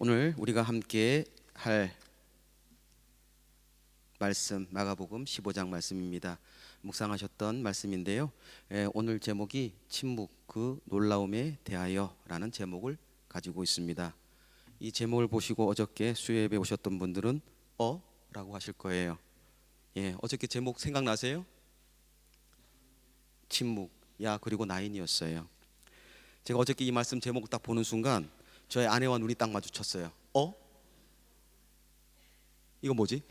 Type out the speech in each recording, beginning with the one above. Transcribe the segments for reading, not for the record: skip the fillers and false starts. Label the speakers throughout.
Speaker 1: 오늘 우리가 함께 할 말씀 마가복음 15장 말씀입니다. 묵상하셨던 말씀인데요. 오늘 제목이 침묵 그 놀라움에 대하여라는 제목을 가지고 있습니다. 이 제목을 보시고 어저께 수요예배 오셨던 분들은 라고 하실 거예요. 어저께 제목 생각나세요? 침묵, 야 그리고 나인이었어요. 제가 어저께 이 말씀 제목 딱 보는 순간 저의 아내와 눈이 딱 마주쳤어요. 이거 뭐지?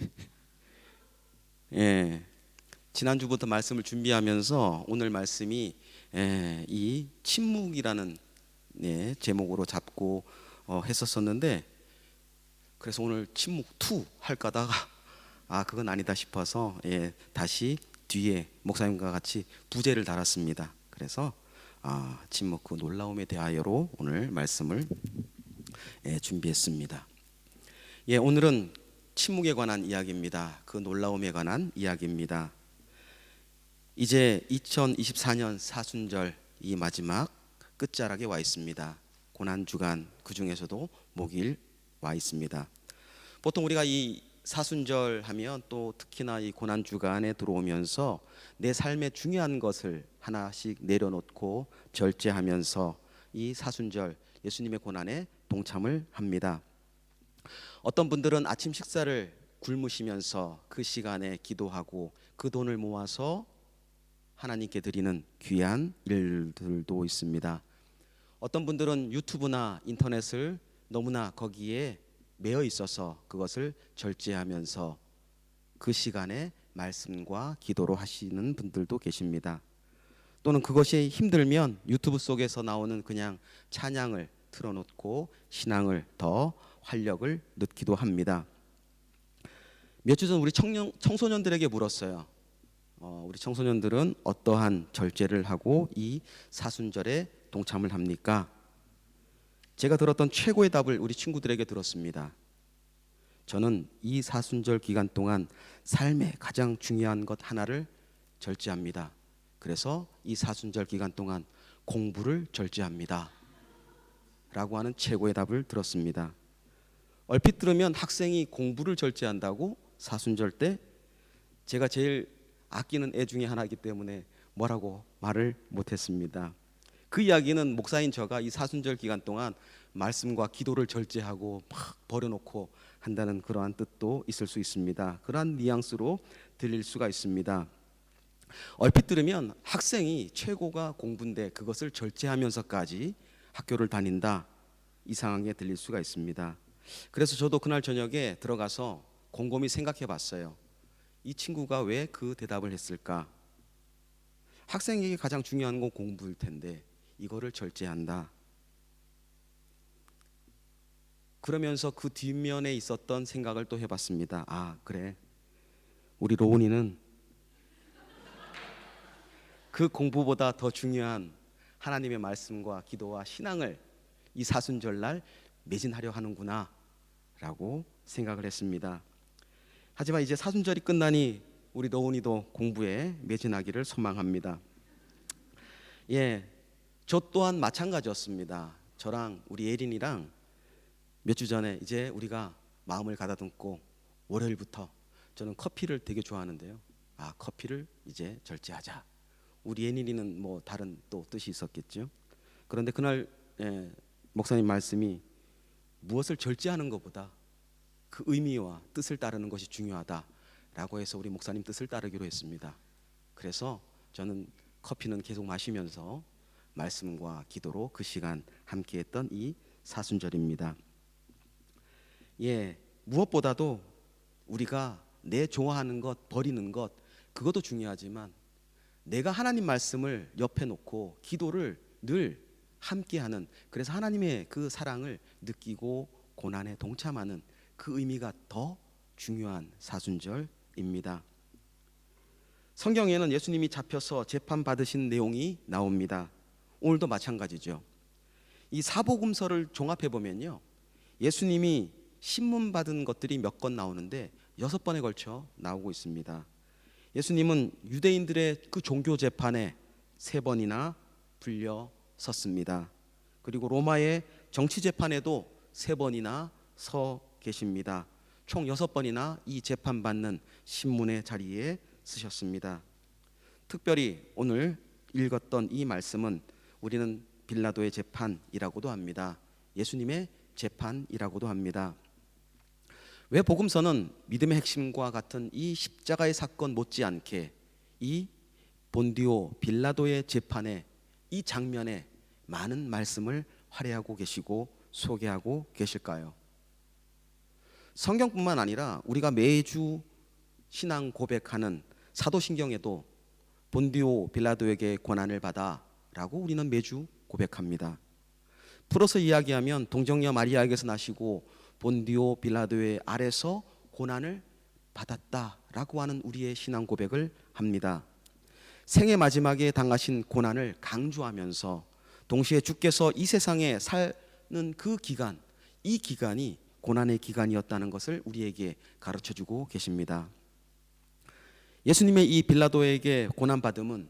Speaker 1: 지난주부터 말씀을 준비하면서 오늘 말씀이 이 침묵이라는 제목으로 잡고 했었었는데, 그래서 오늘 침묵 2 할까 하다가 그건 아니다 싶어서 다시 뒤에 목사님과 같이 부제를 달았습니다. 그래서 침묵 그 놀라움에 대하여로 오늘 말씀을 준비했습니다. 오늘은 침묵에 관한 이야기입니다. 그 놀라움에 관한 이야기입니다. 이제 2024년 사순절 이 마지막 끝자락에 와 있습니다. 고난주간, 그 중에서도 목일 와 있습니다. 보통 우리가 이 사순절 하면 또 특히나 이 고난주간에 들어오면서 내 삶의 중요한 것을 하나씩 내려놓고 절제하면서 이 사순절 예수님의 고난에 동참을 합니다. 어떤 분들은 아침 식사를 굶으시면서 그 시간에 기도하고 그 돈을 모아서 하나님께 드리는 귀한 일들도 있습니다. 어떤 분들은 유튜브나 인터넷을 너무나 거기에 매여 있어서 그것을 절제하면서 그 시간에 말씀과 기도로 하시는 분들도 계십니다. 또는 그것이 힘들면 유튜브 속에서 나오는 그냥 찬양을 틀어놓고 신앙을 더 활력을 넣기도 합니다. 몇 주 전 우리 청소년들에게 물었어요. 우리 청소년들은 어떠한 절제를 하고 이 사순절에 동참을 합니까? 제가 들었던 최고의 답을 우리 친구들에게 들었습니다. 저는 이 사순절 기간 동안 삶의 가장 중요한 것 하나를 절제합니다. 그래서 이 사순절 기간 동안 공부를 절제합니다 라고 하는 최고의 답을 들었습니다. 얼핏 들으면 학생이 공부를 절제한다고 사순절 때, 제가 제일 아끼는 애 중에 하나이기 때문에 뭐라고 말을 못했습니다. 그 이야기는 목사인 저가 이 사순절 기간 동안 말씀과 기도를 절제하고 막 버려놓고 한다는 그러한 뜻도 있을 수 있습니다. 그러한 뉘앙스로 들릴 수가 있습니다. 얼핏 들으면 학생이 최고가 공부인데 그것을 절제하면서까지 학교를 다닌다, 이상하게 들릴 수가 있습니다. 그래서 저도 그날 저녁에 들어가서 곰곰이 생각해 봤어요. 이 친구가 왜 그 대답을 했을까? 학생에게 가장 중요한 건 공부일 텐데 이거를 절제한다. 그러면서 그 뒷면에 있었던 생각을 또 해봤습니다. 그래, 우리 로운이는 그 공부보다 더 중요한 하나님의 말씀과 기도와 신앙을 이 사순절날 매진하려 하는구나 라고 생각을 했습니다. 하지만 이제 사순절이 끝나니 우리 로운이도 공부에 매진하기를 소망합니다. 저 또한 마찬가지였습니다. 저랑 우리 예린이랑 몇 주 전에 이제 우리가 마음을 가다듬고 월요일부터, 저는 커피를 되게 좋아하는데요. 커피를 이제 절제하자. 우리 예린이는 뭐 다른 또 뜻이 있었겠죠. 그런데 그날 목사님 말씀이 무엇을 절제하는 것보다 그 의미와 뜻을 따르는 것이 중요하다라고 해서 우리 목사님 뜻을 따르기로 했습니다. 그래서 저는 커피는 계속 마시면서 말씀과 기도로 그 시간 함께했던 이 사순절입니다. 무엇보다도 우리가 내 좋아하는 것 버리는 것, 그것도 중요하지만 내가 하나님 말씀을 옆에 놓고 기도를 늘 함께하는, 그래서 하나님의 그 사랑을 느끼고 고난에 동참하는 그 의미가 더 중요한 사순절입니다. 성경에는 예수님이 잡혀서 재판받으신 내용이 나옵니다. 오늘도 마찬가지죠. 이 사복음서를 종합해 보면요, 예수님이 신문 받은 것들이 몇 건 나오는데 6번에 걸쳐 나오고 있습니다. 예수님은 유대인들의 그 종교 재판에 3번이나 불려 섰습니다. 그리고 로마의 정치 재판에도 3번이나 서 계십니다. 총 6번이나 이 재판받는 신문의 자리에 쓰셨습니다. 특별히 오늘 읽었던 이 말씀은 우리는 빌라도의 재판이라고도 합니다. 예수님의 재판이라고도 합니다. 왜 복음서는 믿음의 핵심과 같은 이 십자가의 사건 못지않게 이 본디오 빌라도의 재판의 이 장면에 많은 말씀을 할애하고 계시고 소개하고 계실까요? 성경뿐만 아니라 우리가 매주 신앙 고백하는 사도신경에도 본디오 빌라도에게 고난을 받아 라고 우리는 매주 고백합니다. 풀어서 이야기하면 동정녀 마리아에게서 나시고 본디오 빌라도의 아래서 고난을 받았다라고 하는 우리의 신앙 고백을 합니다. 생애 마지막에 당하신 고난을 강조하면서 동시에 주께서 이 세상에 사는 그 기간, 이 기간이 고난의 기간이었다는 것을 우리에게 가르쳐주고 계십니다. 예수님의 이 빌라도에게 고난받음은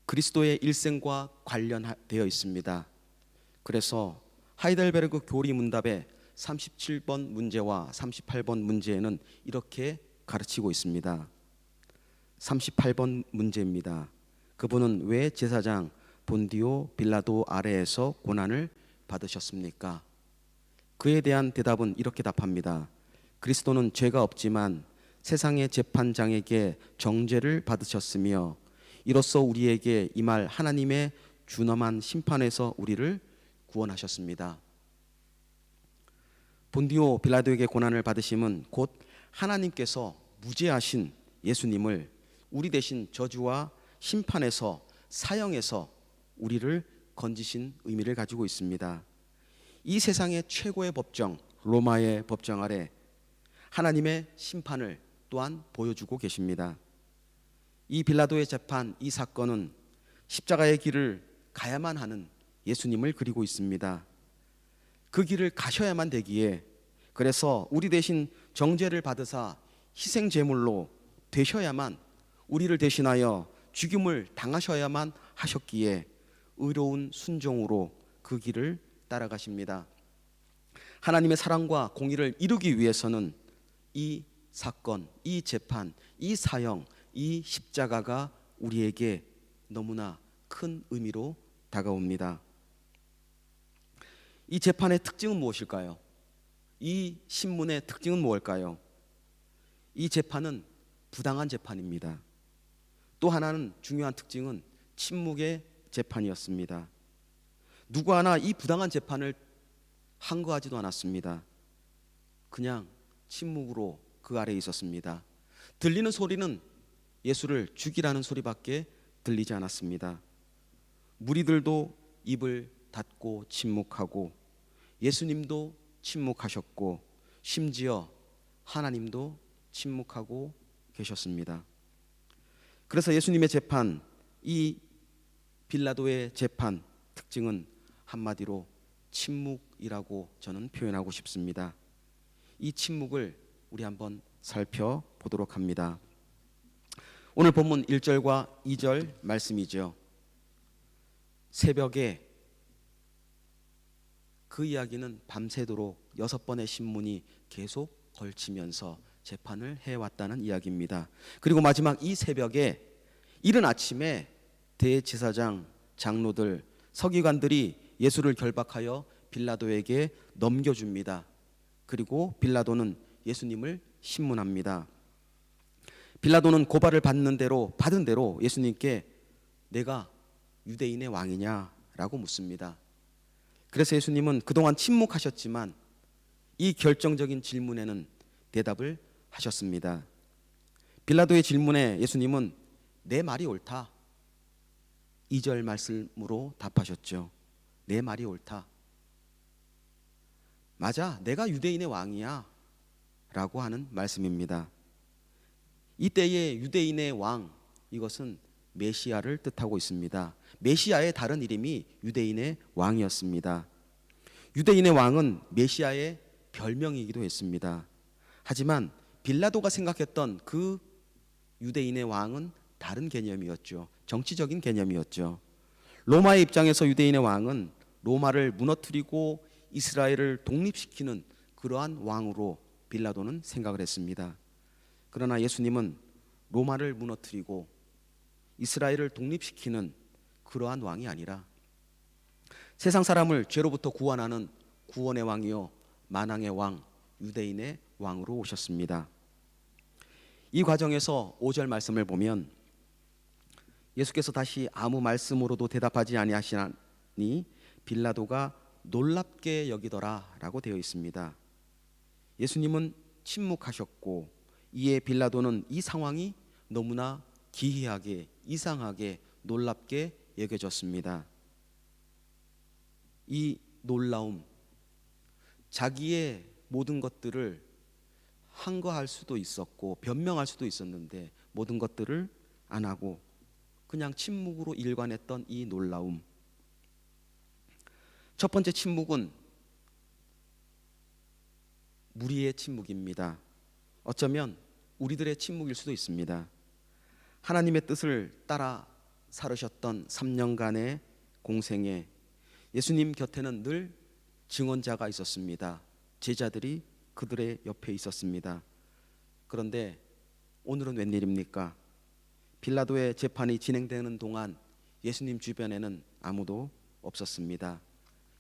Speaker 1: 그리스도의 일생과 관련되어 있습니다. 그래서 하이델베르그 교리 문답의 37번 문제와 38번 문제에는 이렇게 가르치고 있습니다. 38번 문제입니다. 그분은 왜 제사장 본디오 빌라도 아래에서 고난을 받으셨습니까? 그에 대한 대답은 이렇게 답합니다. 그리스도는 죄가 없지만 세상의 재판장에게 정죄를 받으셨으며 이로써 우리에게 임할 하나님의 준엄한 심판에서 우리를 구원하셨습니다. 본디오 빌라도에게 고난을 받으심은 곧 하나님께서 무죄하신 예수님을 우리 대신 저주와 심판에서 사형에서 우리를 건지신 의미를 가지고 있습니다. 이 세상의 최고의 법정 로마의 법정 아래 하나님의 심판을 또한 보여주고 계십니다. 이 빌라도의 재판, 이 사건은 십자가의 길을 가야만 하는 예수님을 그리고 있습니다. 그 길을 가셔야만 되기에 그래서 우리 대신 정죄를 받으사 희생 제물로 되셔야만 우리를 대신하여 죽임을 당하셔야만 하셨기에 의로운 순종으로 그 길을 따라가십니다. 하나님의 사랑과 공의를 이루기 위해서는 이 사건, 이 재판, 이 사형, 이 십자가가 우리에게 너무나 큰 의미로 다가옵니다. 이 재판의 특징은 무엇일까요? 이 신문의 특징은 무엇일까요? 이 재판은 부당한 재판입니다. 또 하나는 중요한 특징은 침묵의 재판이었습니다. 누구 하나 이 부당한 재판을 항거하지도 않았습니다. 그냥 침묵으로 그 아래에 있었습니다. 들리는 소리는 예수를 죽이라는 소리밖에 들리지 않았습니다. 무리들도 입을 닫고 침묵하고 예수님도 침묵하셨고 심지어 하나님도 침묵하고 계셨습니다. 그래서 예수님의 재판, 이 빌라도의 재판 특징은 한마디로 침묵이라고 저는 표현하고 싶습니다. 이 침묵을 우리 한번 살펴보도록 합니다. 오늘 본문 1절과 2절 말씀이죠. 새벽에 그 이야기는 밤새도록 6번의 신문이 계속 걸치면서 재판을 해왔다는 이야기입니다. 그리고 마지막 이 새벽에 이른 아침에 대제사장, 장로들, 서기관들이 예수를 결박하여 빌라도에게 넘겨줍니다. 그리고 빌라도는 예수님을 신문합니다. 빌라도는 고발을 받는 대로 받은 대로 예수님께 내가 유대인의 왕이냐라고 묻습니다. 그래서 예수님은 그동안 침묵하셨지만 이 결정적인 질문에는 대답을 하셨습니다. 빌라도의 질문에 예수님은 내 말이 옳다. 2절 말씀으로 답하셨죠. 내 말이 옳다. 맞아, 내가 유대인의 왕이야 라고 하는 말씀입니다. 이때의 유대인의 왕, 이것은 메시아를 뜻하고 있습니다. 메시아의 다른 이름이 유대인의 왕이었습니다. 유대인의 왕은 메시아의 별명이기도 했습니다. 하지만 빌라도가 생각했던 그 유대인의 왕은 다른 개념이었죠. 정치적인 개념이었죠. 로마의 입장에서 유대인의 왕은 로마를 무너뜨리고 이스라엘을 독립시키는 그러한 왕으로 빌라도는 생각을 했습니다. 그러나 예수님은 로마를 무너뜨리고 이스라엘을 독립시키는 그러한 왕이 아니라 세상 사람을 죄로부터 구원하는 구원의 왕이요 만왕의 왕, 유대인의 왕으로 오셨습니다. 이 과정에서 5절 말씀을 보면 예수께서 다시 아무 말씀으로도 대답하지 아니하시니 빌라도가 놀랍게 여기더라 라고 되어 있습니다. 예수님은 침묵하셨고 이에 빌라도는 이 상황이 너무나 기이하게, 이상하게, 놀랍게 여겨졌습니다. 이 놀라움, 자기의 모든 것들을 항거할 수도 있었고 변명할 수도 있었는데 모든 것들을 안 하고 그냥 침묵으로 일관했던 이 놀라움. 첫 번째 침묵은 무리의 침묵입니다. 어쩌면 우리들의 침묵일 수도 있습니다. 하나님의 뜻을 따라 살으셨던 3년간의 공생에 예수님 곁에는 늘 증언자가 있었습니다. 제자들이 그들의 옆에 있었습니다. 그런데 오늘은 웬일입니까? 빌라도의 재판이 진행되는 동안 예수님 주변에는 아무도 없었습니다.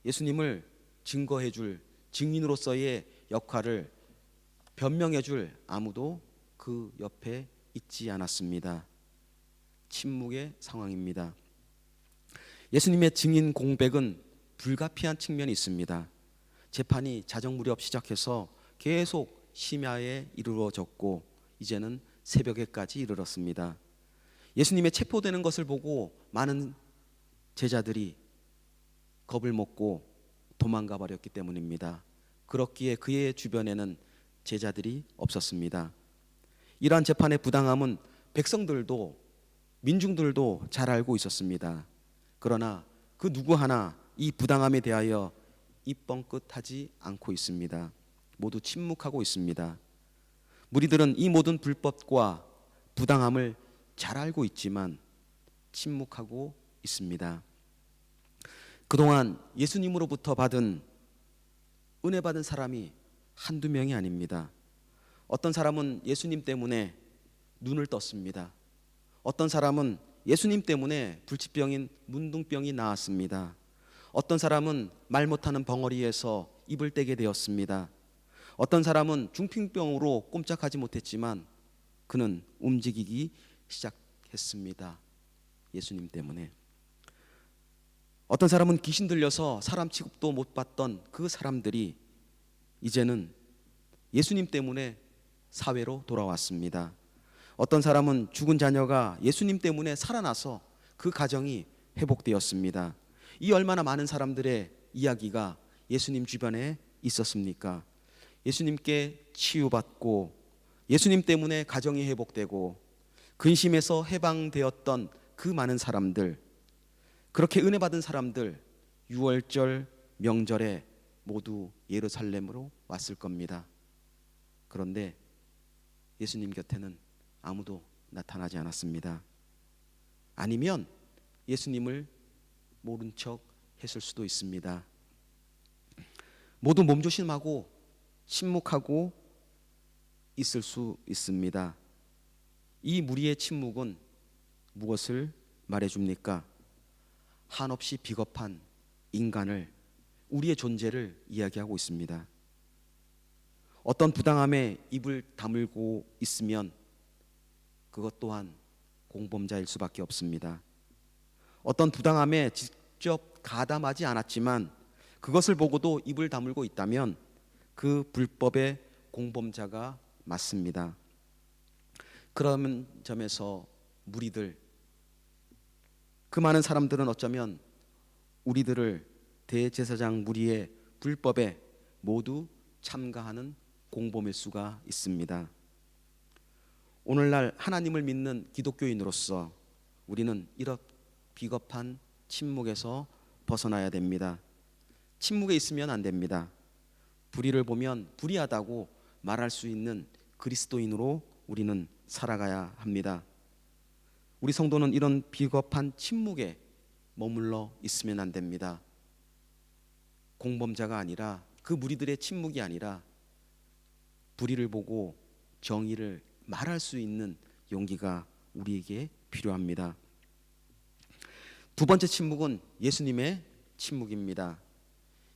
Speaker 1: 예수님을 증거해 줄 증인으로서의 역할을 변명해 줄 아무도 그 옆에 있지 않았습니다. 침묵의 상황입니다. 예수님의 증인 공백은 불가피한 측면이 있습니다. 재판이 자정무렵 시작해서 계속 심야에 이르러졌고 이제는 새벽에까지 이르렀습니다. 예수님의 체포되는 것을 보고 많은 제자들이 겁을 먹고 도망가 버렸기 때문입니다. 그렇기에 그의 주변에는 제자들이 없었습니다. 이러한 재판의 부당함은 백성들도 민중들도 잘 알고 있었습니다. 그러나 그 누구 하나 이 부당함에 대하여 입 뻥끗하지 않고 있습니다. 모두 침묵하고 있습니다. 무리들은 이 모든 불법과 부당함을 잘 알고 있지만 침묵하고 있습니다. 그동안 예수님으로부터 받은 은혜 받은 사람이 한두 명이 아닙니다. 어떤 사람은 예수님 때문에 눈을 떴습니다. 어떤 사람은 예수님 때문에 불치병인 문둥병이 나았습니다. 어떤 사람은 말 못하는 벙어리에서 입을 떼게 되었습니다. 어떤 사람은 중풍병으로 꼼짝하지 못했지만 그는 움직이기 시작했습니다. 예수님 때문에. 어떤 사람은 귀신 들려서 사람 취급도 못 받던 그 사람들이 이제는 예수님 때문에 사회로 돌아왔습니다. 어떤 사람은 죽은 자녀가 예수님 때문에 살아나서 그 가정이 회복되었습니다. 이 얼마나 많은 사람들의 이야기가 예수님 주변에 있었습니까? 예수님께 치유받고 예수님 때문에 가정이 회복되고 근심에서 해방되었던 그 많은 사람들, 그렇게 은혜 받은 사람들 6월절 명절에 모두 예루살렘으로 왔을 겁니다. 그런데 예수님 곁에는 아무도 나타나지 않았습니다. 아니면 예수님을 모른 척 했을 수도 있습니다. 모두 몸조심하고 침묵하고 있을 수 있습니다. 이 무리의 침묵은 무엇을 말해줍니까? 한없이 비겁한 인간을, 우리의 존재를 이야기하고 있습니다. 어떤 부당함에 입을 다물고 있으면 그것 또한 공범자일 수밖에 없습니다. 어떤 부당함에 직접 가담하지 않았지만 그것을 보고도 입을 다물고 있다면 그 불법의 공범자가 맞습니다. 그런 점에서 무리들, 그 많은 사람들은 어쩌면 우리들을 대제사장 무리의 불법에 모두 참가하는 공범일 수가 있습니다. 오늘날 하나님을 믿는 기독교인으로서 우리는 이런 비겁한 침묵에서 벗어나야 됩니다. 침묵에 있으면 안 됩니다. 불의를 보면 불의하다고 말할 수 있는 그리스도인으로 우리는 살아가야 합니다. 우리 성도는 이런 비겁한 침묵에 머물러 있으면 안 됩니다. 공범자가 아니라, 그 무리들의 침묵이 아니라 불의를 보고 정의를 말할 수 있는 용기가 우리에게 필요합니다. 두 번째 침묵은 예수님의 침묵입니다.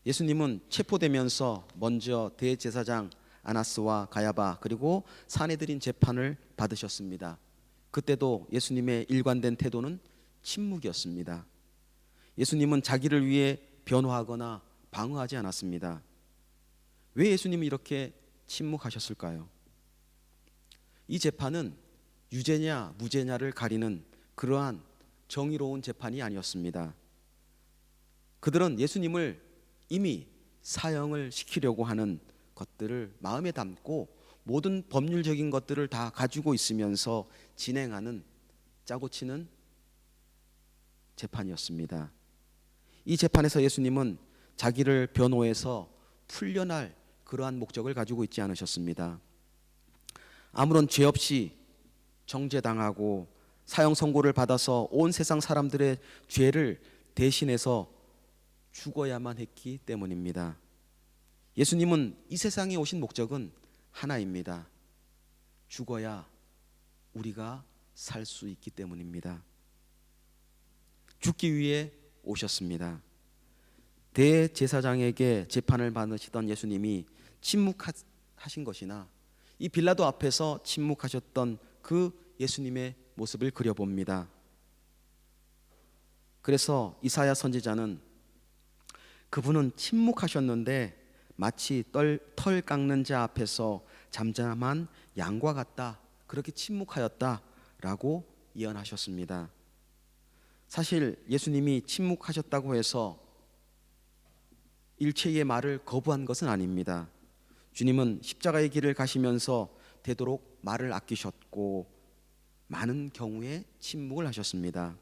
Speaker 1: 예수님은 체포되면서 먼저 대제사장 아나스와 가야바 그리고 사내들인 재판을 받으셨습니다. 그때도 예수님의 일관된 태도는 침묵이었습니다. 예수님은 자기를 위해 변호하거나 방어하지 않았습니다. 왜 예수님이 이렇게 침묵하셨을까요? 이 재판은 유죄냐 무죄냐를 가리는 그러한 정의로운 재판이 아니었습니다. 그들은 예수님을 이미 사형을 시키려고 하는 것들을 마음에 담고 모든 법률적인 것들을 다 가지고 있으면서 진행하는 짜고 치는 재판이었습니다. 이 재판에서 예수님은 자기를 변호해서 풀려날 그러한 목적을 가지고 있지 않으셨습니다. 아무런 죄 없이 정죄당하고 사형 선고를 받아서 온 세상 사람들의 죄를 대신해서 죽어야만 했기 때문입니다. 예수님은 이 세상에 오신 목적은 하나입니다. 죽어야 우리가 살 수 있기 때문입니다. 죽기 위해 오셨습니다. 대제사장에게 재판을 받으시던 예수님이 침묵하신 것이나 이 빌라도 앞에서 침묵하셨던 그 예수님의 모습을 그려봅니다. 그래서 이사야 선지자는 그분은 침묵하셨는데 마치 털 깎는 자 앞에서 잠잠한 양과 같다, 그렇게 침묵하였다라고 예언하셨습니다. 사실 예수님이 침묵하셨다고 해서 일체의 말을 거부한 것은 아닙니다. 주님은 십자가의 길을 가시면서 되도록 말을 아끼셨고 많은 경우에 침묵을 하셨습니다.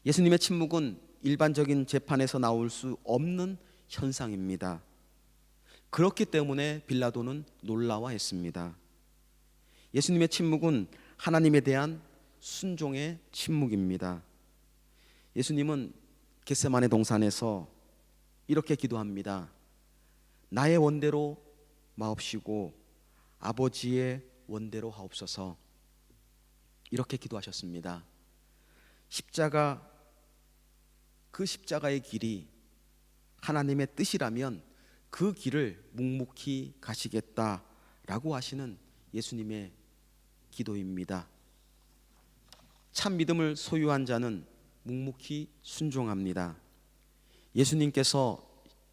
Speaker 1: 예수님의 침묵은 일반적인 재판에서 나올 수 없는 현상입니다. 그렇기 때문에 빌라도는 놀라워했습니다. 예수님의 침묵은 하나님에 대한 순종의 침묵입니다. 예수님은 겟세마네 동산에서 이렇게 기도합니다. 나의 원대로 마옵시고 아버지의 원대로 하옵소서. 이렇게 기도하셨습니다. 그 십자가의 길이 하나님의 뜻이라면 그 길을 묵묵히 가시겠다라고 하시는 예수님의 기도입니다. 참 믿음을 소유한 자는 묵묵히 순종합니다. 예수님께서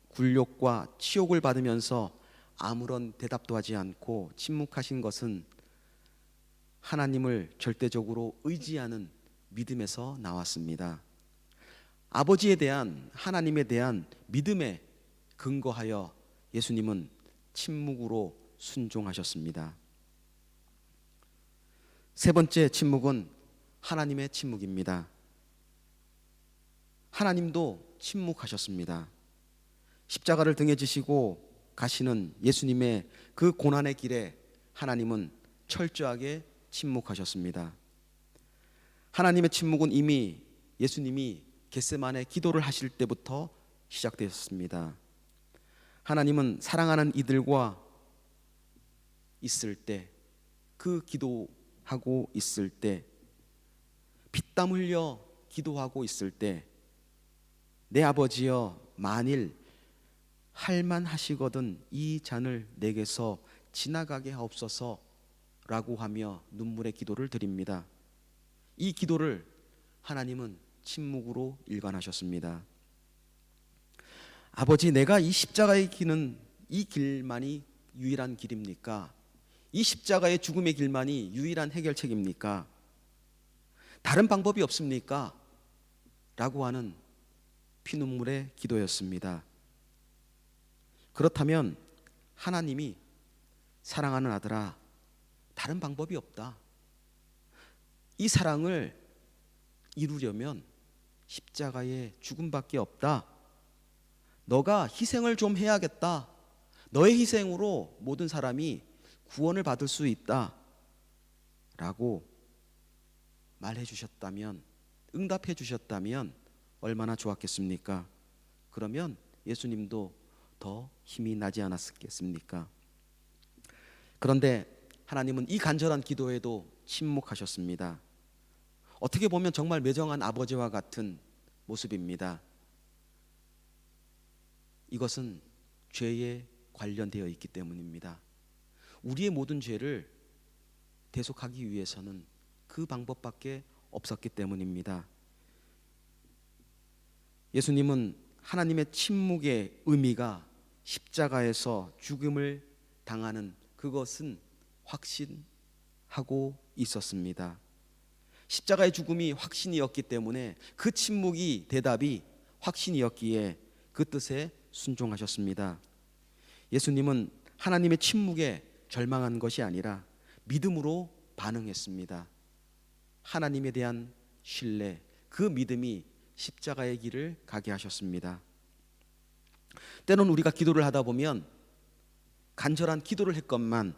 Speaker 1: 굴욕과 치욕을 받으면서 아무런 대답도 하지 않고 침묵하신 것은 하나님을 절대적으로 의지하는 믿음에서 나왔습니다. 아버지에 대한, 하나님에 대한 믿음에 근거하여 예수님은 침묵으로 순종하셨습니다. 세 번째 침묵은 하나님의 침묵입니다. 하나님도 침묵하셨습니다. 십자가를 등에 지시고 가시는 예수님의 그 고난의 길에 하나님은 철저하게 침묵하셨습니다. 하나님의 침묵은 이미 예수님이 겟세마네 기도를 하실 때부터 시작되었습니다. 하나님은 사랑하는 이들과 있을 때, 그 기도하고 있을 때, 피땀 흘려 기도하고 있을 때, 내 아버지여 만일 할만하시거든 이 잔을 내게서 지나가게 하옵소서 라고 하며 눈물의 기도를 드립니다. 이 기도를 하나님은 침묵으로 일관하셨습니다. 아버지, 내가 이 십자가의 길은 이 길만이 유일한 길입니까? 이 십자가의 죽음의 길만이 유일한 해결책입니까? 다른 방법이 없습니까? 라고 하는 피눈물의 기도였습니다. 그렇다면 하나님이 사랑하는 아들아, 다른 방법이 없다. 이 사랑을 이루려면 십자가의 죽음밖에 없다. 너가 희생을 좀 해야겠다. 너의 희생으로 모든 사람이 구원을 받을 수 있다. 라고 말해 주셨다면, 응답해 주셨다면 얼마나 좋았겠습니까? 그러면 예수님도 더 힘이 나지 않았겠습니까? 그런데 하나님은 이 간절한 기도에도 침묵하셨습니다. 어떻게 보면 정말 매정한 아버지와 같은 모습입니다. 이것은 죄에 관련되어 있기 때문입니다. 우리의 모든 죄를 대속하기 위해서는 그 방법밖에 없었기 때문입니다. 예수님은 하나님의 침묵의 의미가 십자가에서 죽음을 당하는 그것은 확신하고 있었습니다. 십자가의 죽음이 확신이었기 때문에 그 침묵이 대답이 확신이었기에 그 뜻에 순종하셨습니다. 예수님은 하나님의 침묵에 절망한 것이 아니라 믿음으로 반응했습니다. 하나님에 대한 신뢰, 그 믿음이 십자가의 길을 가게 하셨습니다. 때로는 우리가 기도를 하다 보면 간절한 기도를 했건만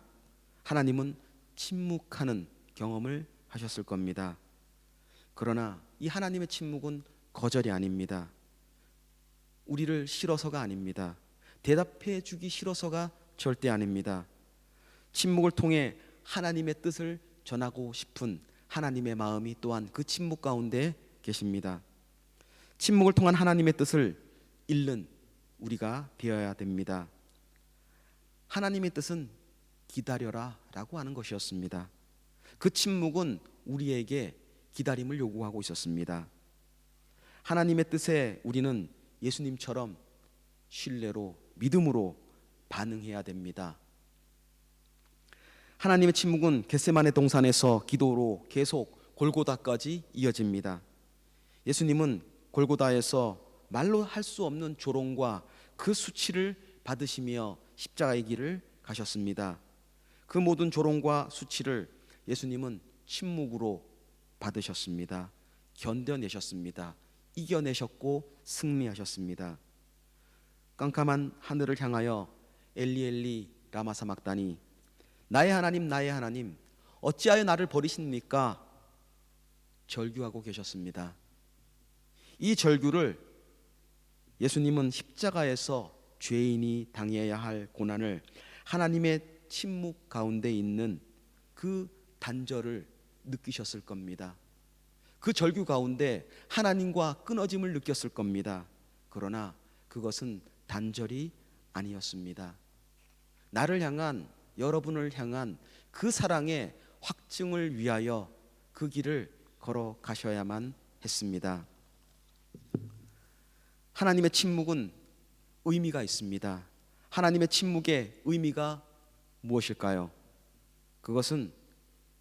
Speaker 1: 하나님은 침묵하는 경험을 하셨을 겁니다. 그러나 이 하나님의 침묵은 거절이 아닙니다. 우리를 싫어서가 아닙니다. 대답해 주기 싫어서가 절대 아닙니다. 침묵을 통해 하나님의 뜻을 전하고 싶은 하나님의 마음이 또한 그 침묵 가운데 계십니다. 침묵을 통한 하나님의 뜻을 읽는 우리가 되어야 됩니다. 하나님의 뜻은 기다려라 라고 하는 것이었습니다. 그 침묵은 우리에게 기다림을 요구하고 있었습니다. 하나님의 뜻에 우리는 예수님처럼 신뢰로 믿음으로 반응해야 됩니다. 하나님의 침묵은 겟세마네 동산에서 기도로 계속 골고다까지 이어집니다. 예수님은 골고다에서 말로 할 수 없는 조롱과 그 수치를 받으시며 십자가의 길을 가셨습니다. 그 모든 조롱과 수치를 예수님은 침묵으로 받으셨습니다. 견뎌내셨습니다. 이겨내셨고 승리하셨습니다. 깜깜한 하늘을 향하여 엘리 엘리 라마 사막다니 나의 하나님 어찌하여 나를 버리십니까? 절규하고 계셨습니다. 이 절규를 예수님은 십자가에서 죄인이 당해야 할 고난을 하나님의 침묵 가운데 있는 그 단절을 느끼셨을 겁니다. 그 절규 가운데 하나님과 끊어짐을 느꼈을 겁니다. 그러나 그것은 단절이 아니었습니다. 나를 향한, 여러분을 향한 그 사랑의 확증을 위하여 그 길을 걸어가셔야만 했습니다. 하나님의 침묵은 의미가 있습니다. 하나님의 침묵의 의미가 무엇일까요? 그것은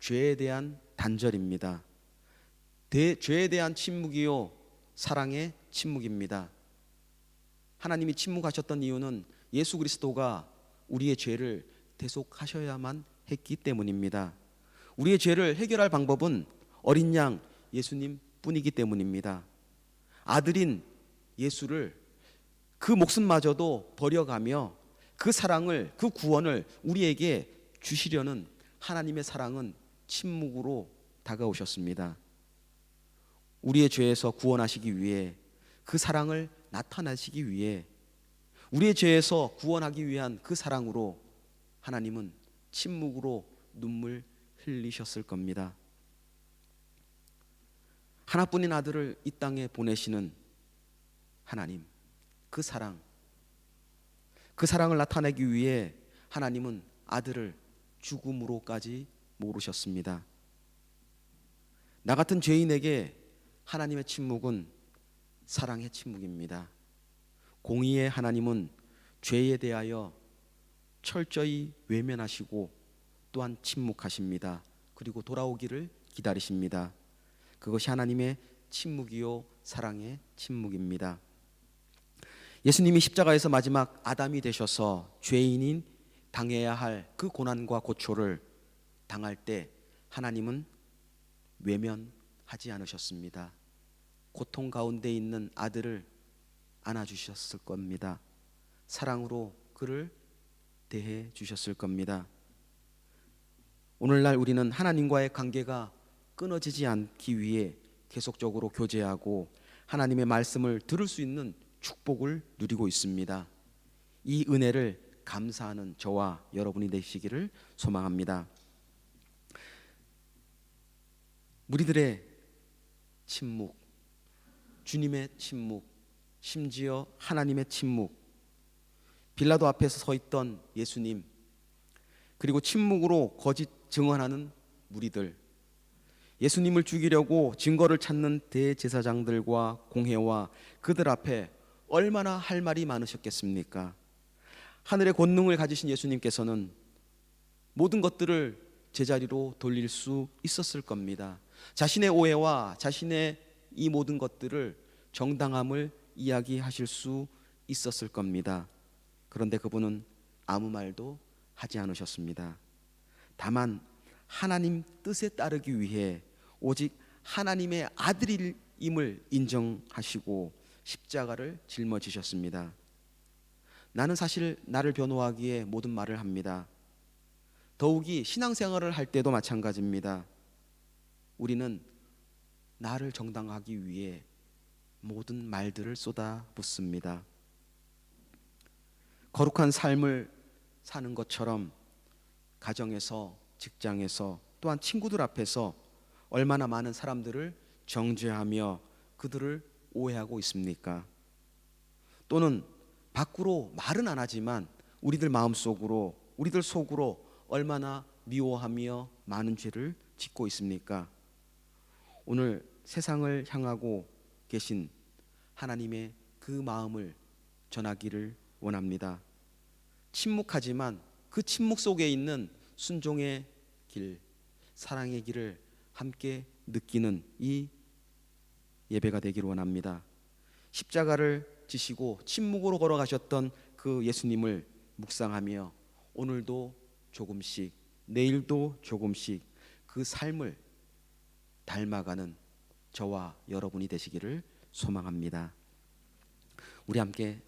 Speaker 1: 죄에 대한 단절입니다. 죄에 대한 침묵이요 사랑의 침묵입니다. 하나님이 침묵하셨던 이유는 예수 그리스도가 우리의 죄를 대속하셔야만 했기 때문입니다. 우리의 죄를 해결할 방법은 어린 양 예수님 뿐이기 때문입니다. 아들인 예수를 그 목숨마저도 버려가며 그 사랑을, 그 구원을 우리에게 주시려는 하나님의 사랑은 침묵으로 다가오셨습니다. 우리의 죄에서 구원하시기 위해, 그 사랑을 나타내시기 위해, 우리의 죄에서 구원하기 위한 그 사랑으로 하나님은 침묵으로 눈물 흘리셨을 겁니다. 하나뿐인 아들을 이 땅에 보내시는 하나님, 그 사랑을 나타내기 위해 하나님은 아들을 죽음으로까지 모르셨습니다. 나 같은 죄인에게 하나님의 침묵은 사랑의 침묵입니다. 공의의 하나님은 죄에 대하여 철저히 외면하시고 또한 침묵하십니다. 그리고 돌아오기를 기다리십니다. 그것이 하나님의 침묵이요 사랑의 침묵입니다. 예수님이 십자가에서 마지막 아담이 되셔서 죄인인 당해야 할 그 고난과 고초를 당할 때 하나님은 외면하지 않으셨습니다. 고통 가운데 있는 아들을 안아주셨을 겁니다. 사랑으로 그를 대해 주셨을 겁니다. 오늘날 우리는 하나님과의 관계가 끊어지지 않기 위해 계속적으로 교제하고 하나님의 말씀을 들을 수 있는 축복을 누리고 있습니다. 이 은혜를 감사하는 저와 여러분이 되시기를 소망합니다. 무리들의 침묵, 주님의 침묵, 심지어 하나님의 침묵, 빌라도 앞에서 서 있던 예수님, 그리고 침묵으로 거짓 증언하는 무리들, 예수님을 죽이려고 증거를 찾는 대제사장들과 공회와 그들 앞에 얼마나 할 말이 많으셨겠습니까? 하늘의 권능을 가지신 예수님께서는 모든 것들을 제자리로 돌릴 수 있었을 겁니다. 자신의 오해와 자신의 이 모든 것들을 정당함을 이야기하실 수 있었을 겁니다. 그런데 그분은 아무 말도 하지 않으셨습니다. 다만 하나님 뜻에 따르기 위해 오직 하나님의 아들임을 인정하시고 십자가를 짊어지셨습니다. 나는 사실 나를 변호하기에 모든 말을 합니다. 더욱이 신앙생활을 할 때도 마찬가지입니다. 우리는 나를 정당하기 위해 모든 말들을 쏟아붓습니다. 거룩한 삶을 사는 것처럼 가정에서, 직장에서, 또한 친구들 앞에서 얼마나 많은 사람들을 정죄하며 그들을 오해하고 있습니까? 또는 밖으로 말은 안 하지만 우리들 마음속으로, 우리들 속으로 얼마나 미워하며 많은 죄를 짓고 있습니까? 오늘 세상을 향하고 계신 하나님의 그 마음을 전하기를 원합니다. 침묵하지만 그 침묵 속에 있는 순종의 길, 사랑의 길을 함께 느끼는 이 예배가 되기를 원합니다. 십자가를 지시고 침묵으로 걸어가셨던 그 예수님을 묵상하며 오늘도 조금씩, 내일도 조금씩 그 삶을 닮아가는 저와 여러분이 되시기를 소망합니다. 우리 함께